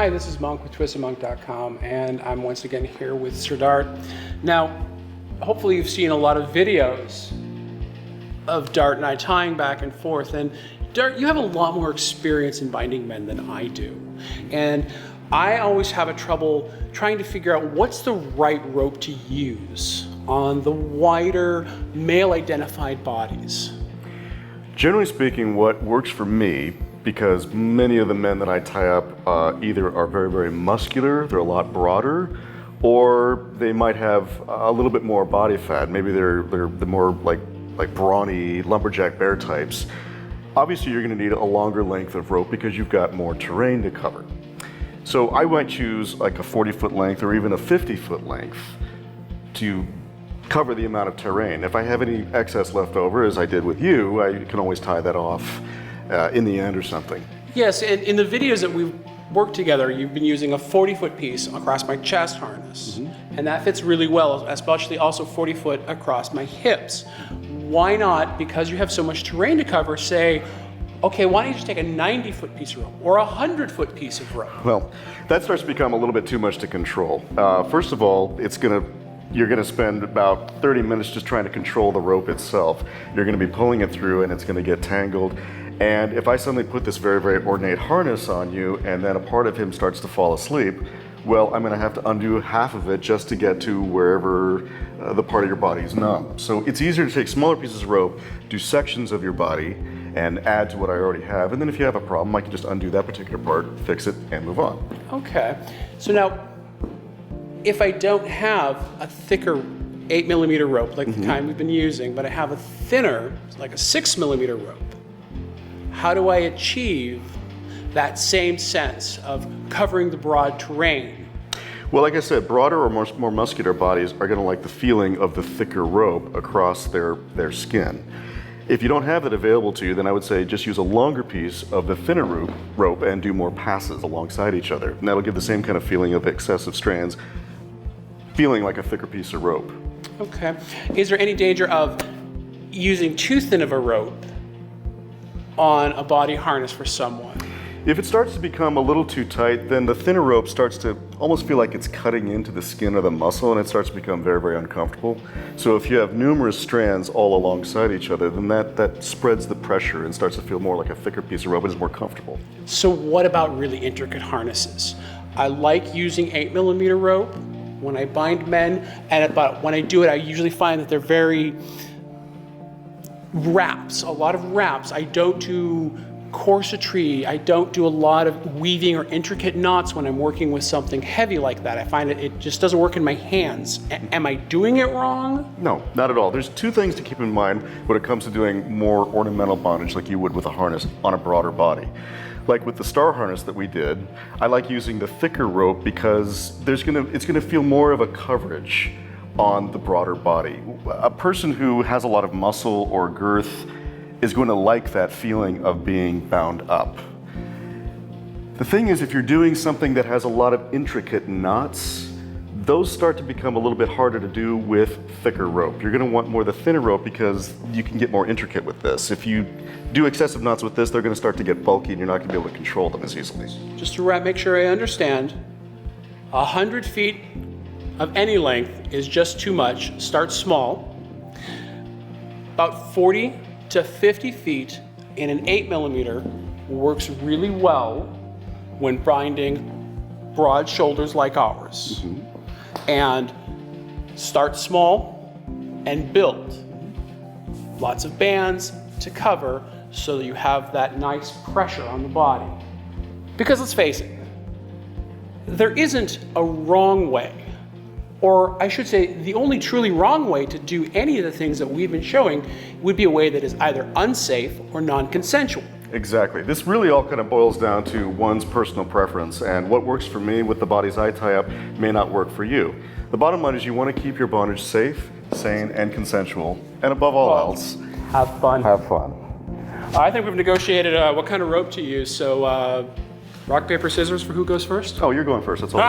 Hi, this is Monk with twistedmonk.com, and I'm once again here with Sir Dart. Now, hopefully you've seen a lot of videos of Dart and I tying back and forth, and Dart, you have a lot more experience in binding men than I do. And I always have a trouble trying to figure out what's the right rope to use on the wider male-identified bodies. Generally speaking, what works for me, because many of the men that I tie up either are very, very muscular, they're a lot broader, or they might have a little bit more body fat. Maybe they're the more like brawny lumberjack bear types. Obviously, you're going to need a longer length of rope because you've got more terrain to cover. So I might choose like a 40-foot length or even a 50-foot length to cover the amount of terrain. If I have any excess left over, as I did with you, I can always tie that off in the end or something. Yes, and in the videos that we've worked together, you've been using a 40-foot piece across my chest harness. Mm-hmm. And that fits really well, especially also 40-foot across my hips. Why not, because you have so much terrain to cover, say, okay, why don't you just take a 90-foot piece of rope or a 100-foot piece of rope? Well, that starts to become a little bit too much to control. First of all, you're going to spend about 30 minutes just trying to control the rope itself. You're going to be pulling it through and it's going to get tangled. And if I suddenly put this very, very ornate harness on you and then a part of him starts to fall asleep, well, I'm going to have to undo half of it just to get to wherever the part of your body is numb. So it's easier to take smaller pieces of rope, do sections of your body, and add to what I already have. And then if you have a problem, I can just undo that particular part, fix it, and move on. Okay. So now, if I don't have a thicker 8mm rope like the kind we've been using, but I have a thinner, like a 6mm rope, how do I achieve that same sense of covering the broad terrain? Well, like I said, broader or more muscular bodies are going to like the feeling of the thicker rope across their skin. If you don't have that available to you, then I would say just use a longer piece of the thinner rope and do more passes alongside each other. And that'll give the same kind of feeling of excessive strands, feeling like a thicker piece of rope. Okay. Is there any danger of using too thin of a rope on a body harness for someone? If it starts to become a little too tight, then the thinner rope starts to almost feel like it's cutting into the skin or the muscle, and it starts to become very, very uncomfortable. So if you have numerous strands all alongside each other, then that spreads the pressure and starts to feel more like a thicker piece of rope and is more comfortable. So what about really intricate harnesses? I like using 8mm rope when I bind men, and when I do it, I usually find that they're very wraps, a lot of wraps. I don't do corsetry, I don't do a lot of weaving or intricate knots when I'm working with something heavy like that. I find it just doesn't work in my hands. Am I doing it wrong? No, not at all. There's two things to keep in mind when it comes to doing more ornamental bondage like you would with a harness on a broader body. Like with the star harness that we did, I like using the thicker rope because it's gonna feel more of a coverage on the broader body. A person who has a lot of muscle or girth is going to like that feeling of being bound up. The thing is, if you're doing something that has a lot of intricate knots, those start to become a little bit harder to do with thicker rope. You're going to want more the thinner rope because you can get more intricate with this. If you do excessive knots with this, they're going to start to get bulky and you're not going to be able to control them as easily. Just to make sure I understand, 100 feet of any length is just too much. Start small. About 40 to 50 feet in an 8mm works really well when binding broad shoulders like ours. And start small and build. Lots of bands to cover so that you have that nice pressure on the body. Because let's face it, there isn't a wrong way, or I should say the only truly wrong way to do any of the things that we've been showing would be a way that is either unsafe or non-consensual. Exactly. This really all kind of boils down to one's personal preference, and what works for me with the bodies I tie up may not work for you. The bottom line is you want to keep your bondage safe, sane, and consensual, and above all else, have fun. Have fun. I think we've negotiated what kind of rope to use, so rock, paper, scissors for who goes first? Oh, you're going first. That's all.